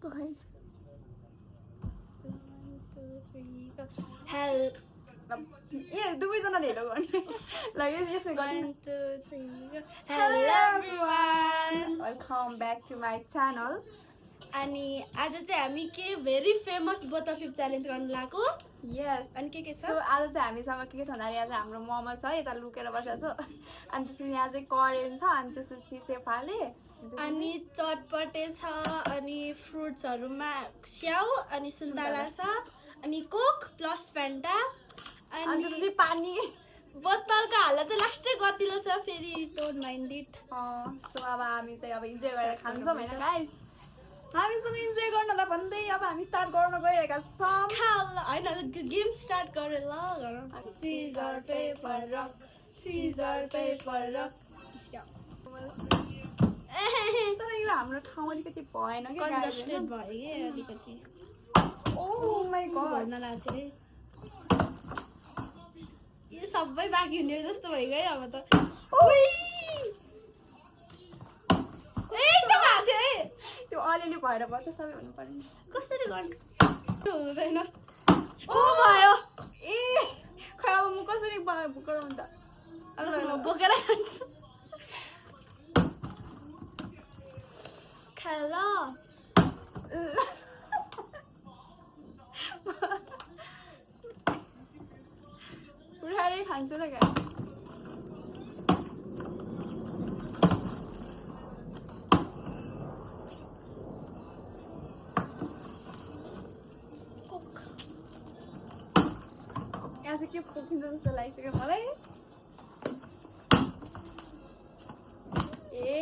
Guys. 1 2 3 go. Hello. Yeah, दुवैजनाले hello गर्ने ल यसमै गर्ने 1 2 3 go. Hello everyone. Welcome back to my channel. अनि आज चाहिँ हामी के भेरी फेमस बोतल फ्लिप च्यालेन्ज गर्न लागेको. Yes. अनि के छ? So आज चाहिँ हामीसँग के छ भन्दाखेरि आज हाम्रो मोमो छ यता लुकेर बसेको छ. अनि त्यसपछि यहाँ चाहिँ करेन छ अनि त्यसपछि सेफाले अनि चटपटे छ अनि फ्रुट्सहरुमा स्याउ अनि सुन्तला छ अनि कोक प्लस फ्यान्टा अनि त्यसपछि पानी बोतलको हालत चाहिँ लास्टै गर्दिलो छ फेरि डोन्ट माइन्ड इट. सो अब हामी चाहिँ अब इन्जोय गरेर खान्छौँ हैन गाइस. हामीसँग इन्जोय गर्नलाई भन्दै अब हामी स्टार्ट गर्न गइरहेका छौँ. खाल हैन गेम स्टार्ट गरे ल गरौँ. Scissor paper rock scissor paper rock. तर यो हाम्रो ठाउँ अलिकति भएन कि कन्जस्टेड भयो के अलिकति. ओ माय गॉड भर्न लाग्थ्यो रे. यो सबै बाँकी हुने जस्तो भइगयो अब त. ओइ ए त्यो भएको थियो है. त्यो अलिअलि भएर भयो त सबै हुनु पर्ने. कसरी गर्नु त्यो हुँदैन. ओ भयो ए खै अब म कसरी गरौँ त. म बोकेर खान्छु. खाल उठाएरै खान्छु त गाई. कोक यहाँ चाहिँ के पोखिन्छ जस्तो लागिसक्यो मलाई. ए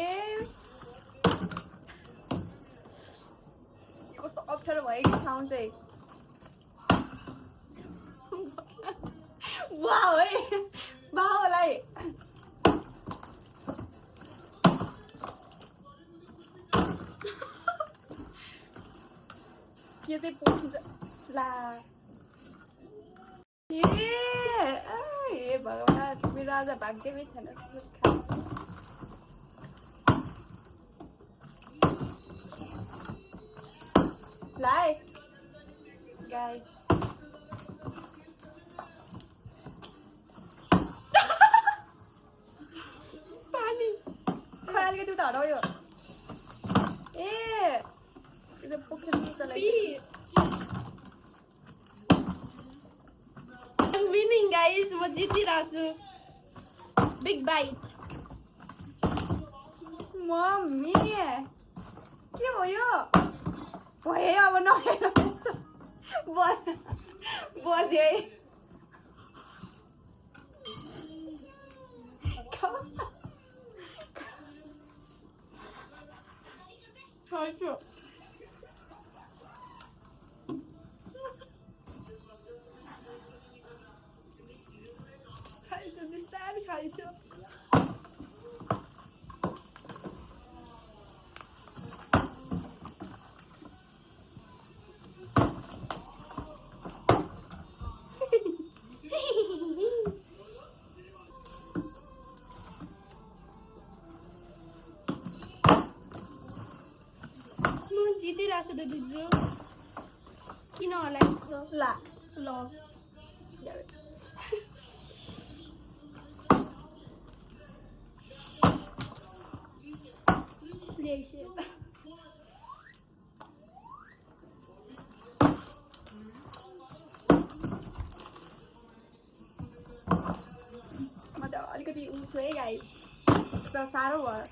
कस्तो अप्ठ्यारो भयो कि ठाउँ चाहिँ. वाउ है बाउलाई यो चाहिँ पोखिन्छ ला. ए भगवान् मेरो आज भाग्यमै छैन. लाई गाइस पानी खै अलिकति उता हटायो. ए त्यो पोखिन्छ जस्तो लाग्यो. I'm winning guys. म जितिरहेको छु. Big bite. मम्मी के भयो भयो अब नहेर बस्यो है. खान्छु. खाइसु बिस्तारै खाइसु. जितिरहेको छु त दिजु. किन होला यस्तो ला ल ल्याइसु यता. म चाहिँ अलिकति उठ्छु है गाई. तर साह्रो भयो.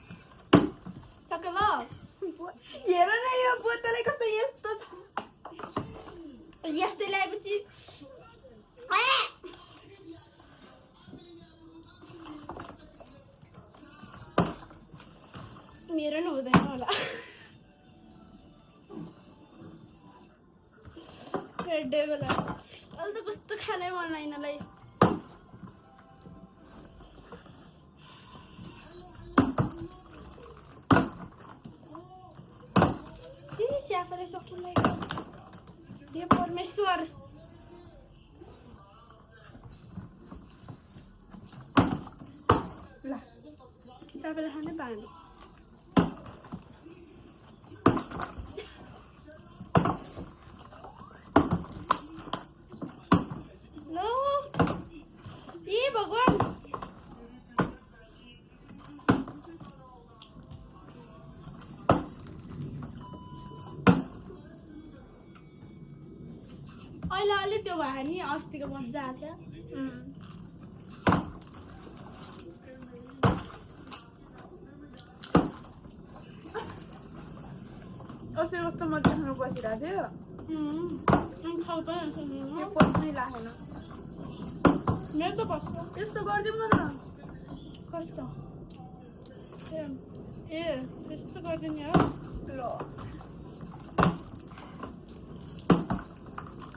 सक्यो ल. हेर न यो बोतलै कस्तो यस्तो छ. यस्तै ल्याएपछि मेरो नि हुँदैन होला. डेभल अहिले त कस्तो खानै मन लाइनलाई. स्याफले सक्नु लाग्यो. हे परमेश्वर. ल स्याफले खानै पाएन. अहिले अलि त्यो भयो नि अस्तिको मजा आएको थियो अस्ति कस्तो मजासँग बसिरहेको थियो यो पस्नै लागेन मेरो त बस्छ यस्तो गरिदिउँ न त कस्तो ए त्यस्तो गरिदिने हो ल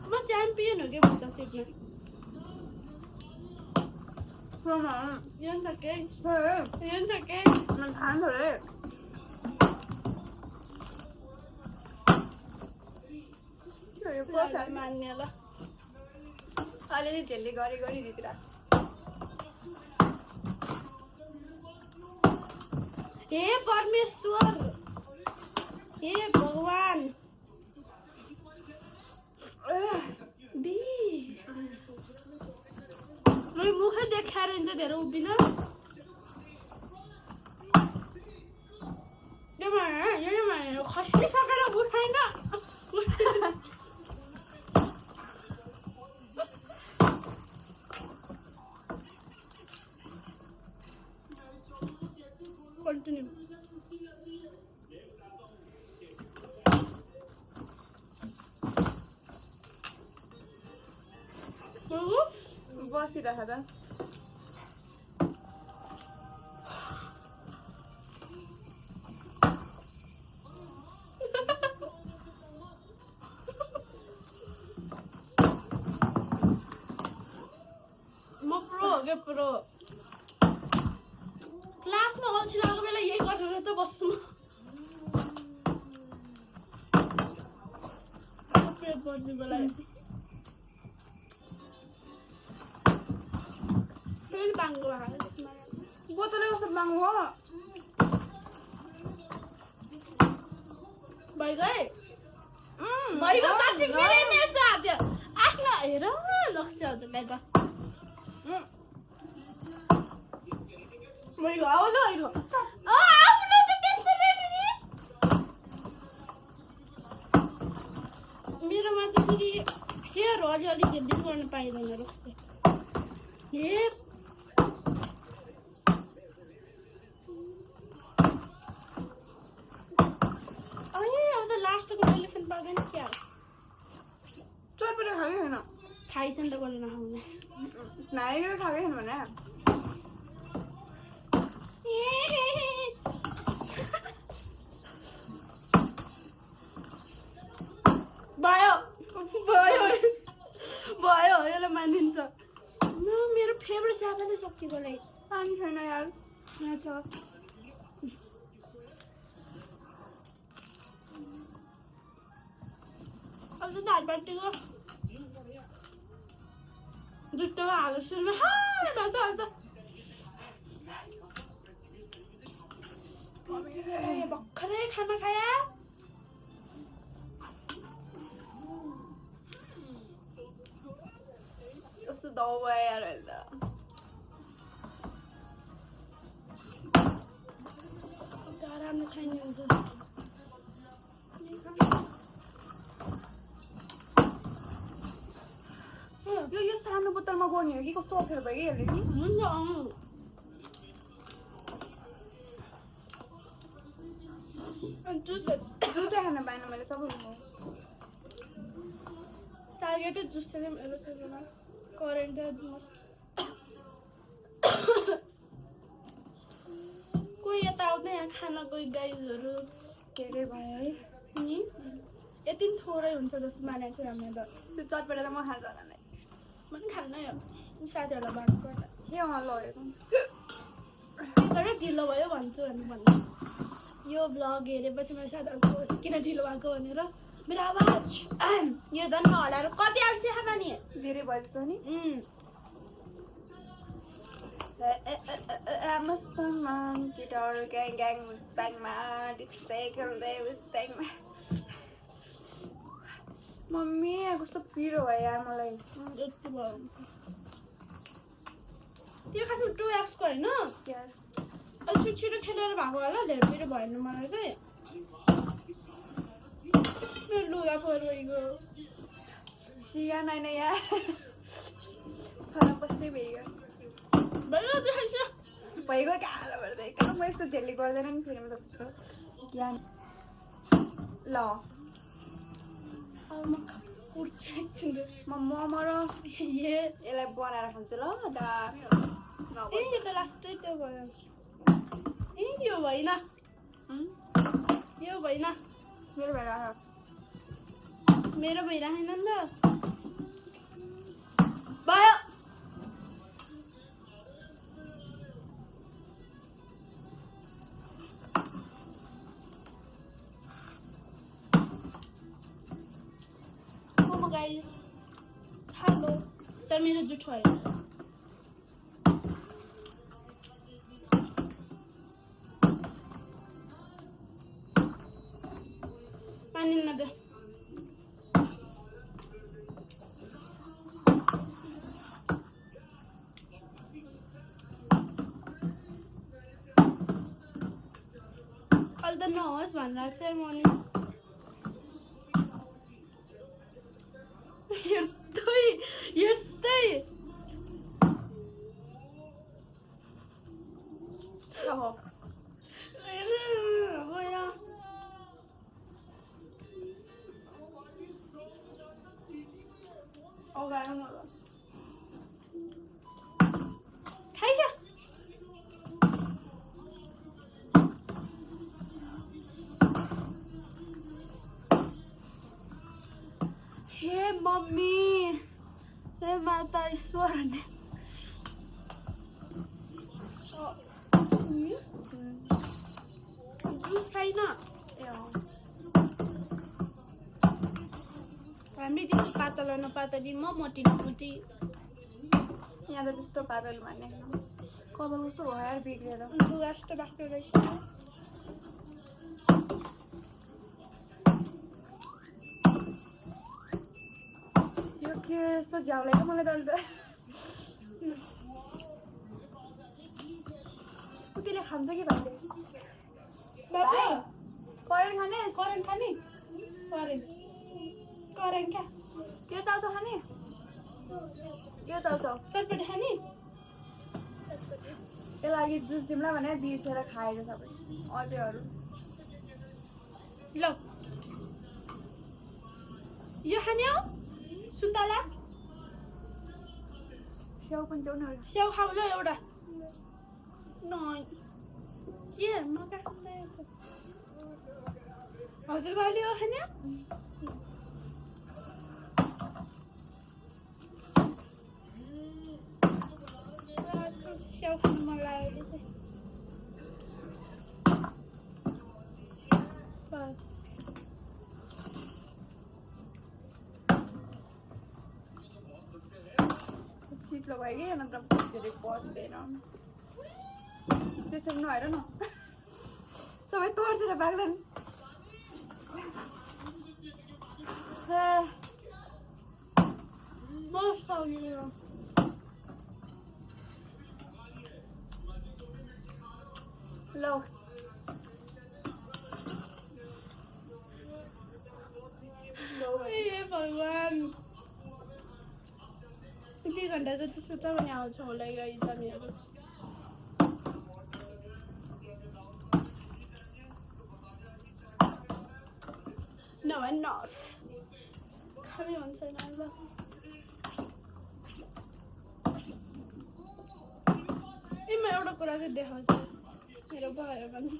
म च्याम्पियन हो क्या म त त्यसमा यन सके मन खानु रे मान्ने ल अलिअलि झेल्ली गरी दिदिरा हे परमेश्वर हे भगवान मैले मुखै देखाएर हिँड्छ धेरै उभिन खसिसकेर उठाइन कन्टिन्यू बसिरहेको त म प्रो हो क्या प्रो क्लासमा अल्छी लागेको बेला यही गरेर त बस्छु पेट बढ्ने बेला फेरि बाङ्गो भएको त्यसमा बोतलै कस्तो बाङ्गो हो भइगयो साँच्ची फेरि नि यस्तो हात्यो आफ्नो हेर लक्ष्य हजुरलाई त भइगयो आउनु भइगयो आफ्नो चाहिँ त्यस्तो नै फेरि मेरोमा चाहिँ फेरि हेयर हो अलिअलि झेल्डिङ गर्न पाइँदैन रक्सी हे अब त लास्टको एलिफेन्ट पाउँदैन क्या चटपटे खाएकै छैन खाइस नि त कसले नखाउने नाइकै खाएकै छैन भने भयो यसलाई मानिन्छ मेरो फेभरेट साबुन सकिएको लागि पानी छैन यार यहाँ छ अब त दाल बाटीको जुत्तोमा हाल्नु सुरुमा हाल्छ भर्खरै खाना खाया कस्तो दाउ भयो यार अहिले त राम्रो खाइने हुन्छ यो सानो बोतलमा गर्ने हो कि कस्तो अप्ठ्यारो भयो कि यसले नि हुन्छ जुसै खान पाएन मैले सबै टार्गेटै जुस थियो मेरो शरीरमा करेन्ट मस्त कोही यता आउँदै यहाँ खान कोही गाइजहरू धेरै भयो है नि यति थोरै हुन्छ जस्तो मानेको थियो हामीले त्यो चटपटे त म खान्छ होला नै म पनि खान्नै हो साथीहरूलाई बाँड्नु पर्दा ए लगेको तर ढिलो भयो भन्छु भन्नु यो भ्लग हेरेपछि मेरो साथीहरूको किन ढिलो भएको भनेर मेरो आवाज यो झन् नहलाएर कति अल्छी खाना नि धेरै भयो जस्तो नि Mustang, guitar, gang, Mustang, Mustang. Mummy कस्तो पिरो भयो यार मलाई यति भयो त्यो खासमा 2x को होइन यस अलि छिटो खेलेर भएको होला धेरै पिरो भएन मलाई चाहिँ मेरो लुगा परेको चिया नाही नाही यार छरा बस्दै भइगयो भइगयो कहाँ बढ्दै किन म यस्तो झेल्ली गर्दैन नि फिल्म जस्तो ज्ञान ल मोमो र यसलाई बनाएर खान्छु ल दामी त लास्टै त्यो भयो यो भएन यो भएन मेरो भएर मेरो भइरहेन नि त भयो मोमो गाइस हेलो तर मेरो जुठो है पानी नदे अहिले त नहोस् भनेर चाहिँ म नि यस्तै ओहो खाइछ हे मम्मी हे माता ईश्वर जुस खाइन हामी त्यस्तो पातलो नपातली म मोटी नमोटी यहाँ त त्यस्तो पातल भन्ने कपाल कस्तो भयो यार बिग्रेर लुगा जस्तो बाक्लो रहेछ यो के यस्तो झ्याउ लाग्यो मलाई त अन्त त्यसले खान्छ कि भन्दै करेन्ट खाने करेन्ट खाने करेन्ट करेन्ट क्या यो चाउचाउ खाने यो चाउचाउ चटपटी खाने यसको लागि जुस दिउँला भने बिर्सेर खाएर सबै अझै अरू ल यो खाने हो सुन्तला स्याउ पनि देऊ न एउटा स्याउ खाऊ ल एउटा ए म हजुरबाले हो खाने स्याउ खानु मन लाग्यो चाहिँ चिप्लो भयो कि नत्र धेरै बस्दैन त्यसरी नहेर न सबै तर्सेर बाग्दैन मस्त आउँयो ल ए भगवान 2 घन्टा जति सुत्छ भने आउँछ होला गाइस हामीहरू नभए नर्स खाने भन्छ ल ए म एउटा कुरा चाहिँ देखाउँछु मेरो भयो भने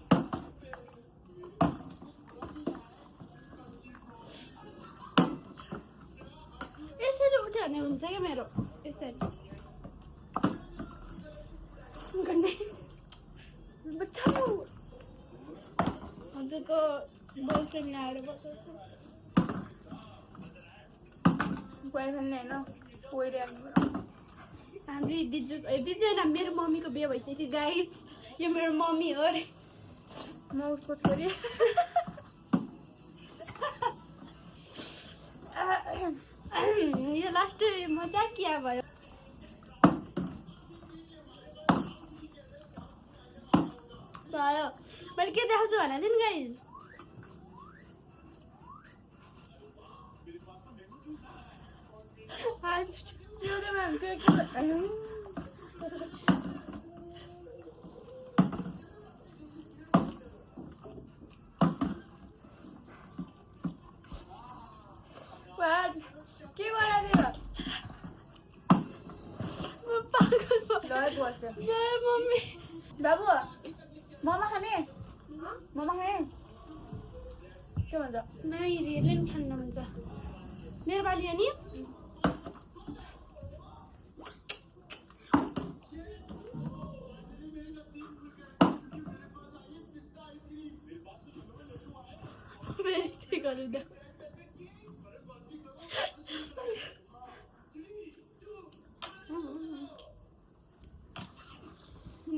यसरी उठ्यो भने हुन्छ क्या मेरो यसरी हजुरको बोयफ्रेन्ड ल्याएर बसाउँछु बोयफ्रेन्ड होइन पोइरे हाम्रो दिजु होइन मेरो मम्मीको बिहे भइसक्यो गाइस यो मेरो मम्मी हो अरे म उसको छोरी यो लास्ट मजाक क्या भयो मैले के देखाउँछु भने नि गाइस के गर्दा दियो पागल ल बस्यो मम्मी बाबु मोमो खाने मोमो खाने के भन्छ नाइ हेरले नि खान्न भन्छ मेरो बाली अनि फेरि त्यही गरिदियो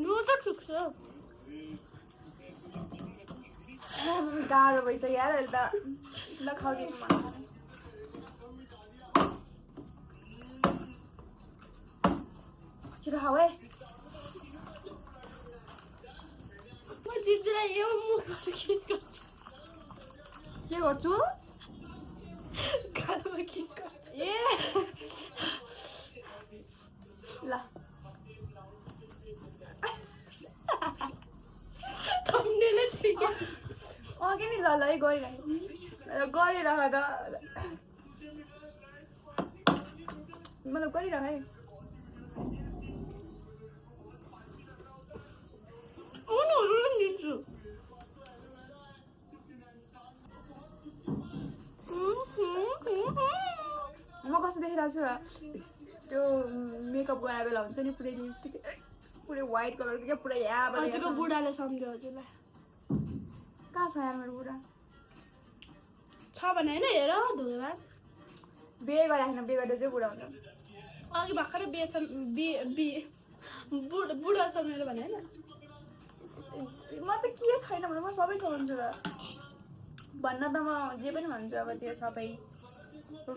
नो त ठिक छ गाह्रो भइसक्यो यार अहिले त ल खाउदिनु मन छिटो खाऊ है म जिजुलाई यो मुखबाट किस गर्छु के गर्छु गालामा किस गर्छु ए ल थम्नेले ठिक अघि नि ल ल है गरिराखेँ गरिराख त मतलब गरिराख है दिन्छु म कस्तो देखिरहेको छु त्यो मेकअप गराए बेला हुन्छ नि पुरै लिपस्टिक पुरै व्हाइट कलरको क्या पुरै हजुरको बुढाले सम्झ्यो हजुरलाई कहाँ छ यार मेरो बुढा छ भने होइन हेर धोएबाज बिहे गरिराखेन बिहे गरेर चाहिँ बुढा हुन्छ अघि भर्खरै बिहे छ बुढा छ मेरो भने होइन म त के छैन भने म सबै चाहन्छु त भन्न त म जे पनि भन्छु अब त्यो सबै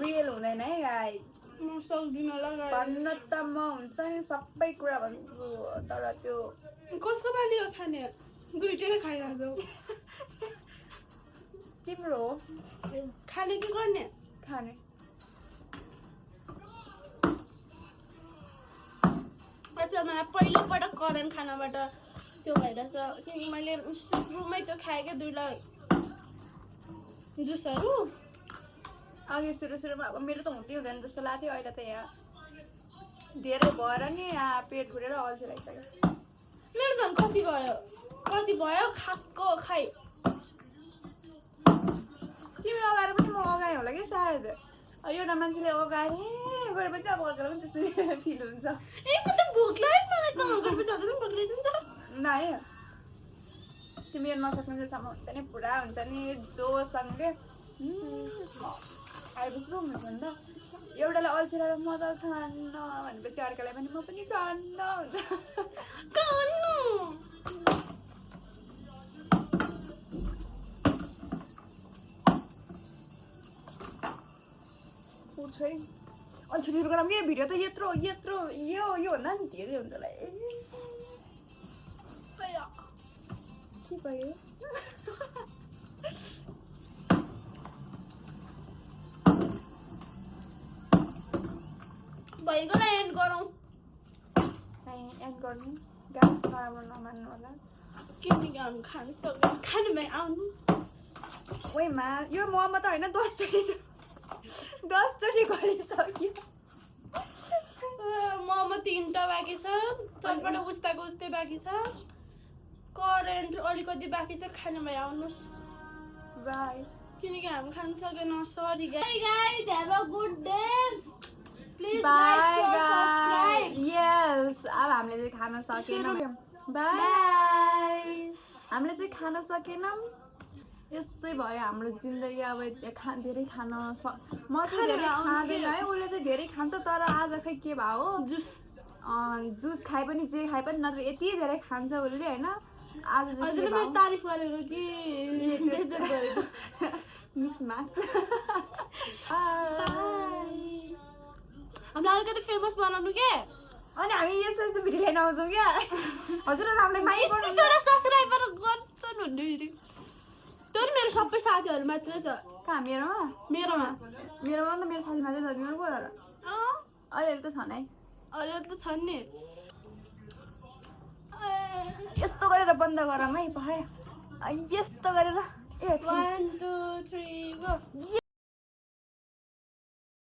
रियल हुँदैन है गाइस म सक्दिनँ होला भन्न त म हुन्छ नि सबै कुरा भन्छु तर त्यो कसको बाली हो खाने दुइटै खाइरहेको तिम्रो हो खाने के गर्ने खाने अच्छा मलाई पहिलोपटक करेन खानाबाट त्यो भइरहेछ किनकि मैले सुरुमै त्यो खाएँ क्या दुईवटा जुसहरू अघि सुरुमा अब मेरो त हुँदै हुँदैन जस्तो लाग्थ्यो अहिले त यहाँ धेरै भएर नि यहाँ पेट फुटेर अल्छी लागिसक्यो मेरो झन् कति भयो खाएको खाइ तिम्रो अगाएर पनि म अगाएँ होला कि सायद एउटा मान्छेले अगाएर गरेपछि अब अर्कालाई पनि त्यस्तै फिल हुन्छ ए म त भोक लाग्यो मलाई त गरेपछि हजुर पनि भोक लाग्छ नाइ त्यो मेरो नसक्ने जेसम्म हुन्छ नि पुरा हुन्छ नि जोसँगले आएपछि पो हुन्छ नि त एउटालाई अल्छी लगाएर म त खान्न भनेपछि अर्कालाई पनि म पनि खान्न हुन्छ उठ्छ है अल्छीको नाम के भिडियो त यत्रो यो भन्दा नि धेरै हुन्छ होला के भयो भइगयो एन्ड गरौँ एन्ड गर्नु गाइस नराम्रो नमान्नु होला किनकि हामी खानुमै आउनु ओइमा यो मोमो त होइन 10 चोटि गरिसक्यो मोमो 3टा बाँकी छ चटपट उस्ताको उस्तै बाँकी छ करेन्ट अलिकति बाँकी छ खानुमै आउनुहोस् बाई किनकि हामी खान सकेन sorry guys have a good day please like bye share subscribe yes अब हामीले चाहिँ खान सकेनौँ बाई हामीले चाहिँ खान सकेनौँ यस्तै भयो हाम्रो जिन्दगी अब धेरै खान म चाहिँ धेरै खाँदैन है उसले चाहिँ धेरै खान्छ तर आज खै के भयो हो जुस खाए पनि जे खाए पनि नत्र यति धेरै खान्छ उसले होइन आज हजुरले मेरो तारिफ गरेको कि बेइज्जत गरेको मिक्स मार्क्स हामीलाई अलिकति फेमस बनाउनु के अनि हामी यस्तो यस्तो भिडियो लिएर आउँछौँ क्या हजुरहरू हामीलाई माइक सब्सक्राइबर गर्छन् भन्ने फेरि त्यो नि मेरो सबै साथीहरू मात्रै छ कहाँ मेरोमा मेरोमा त मेरो साथी मात्रै छ तिम्रो को तर अहिले त छन् है अहिले त छन् नि यस्तो गरेर बन्द गरौँ है भयो यस्तो गरेर 1 2 3 गो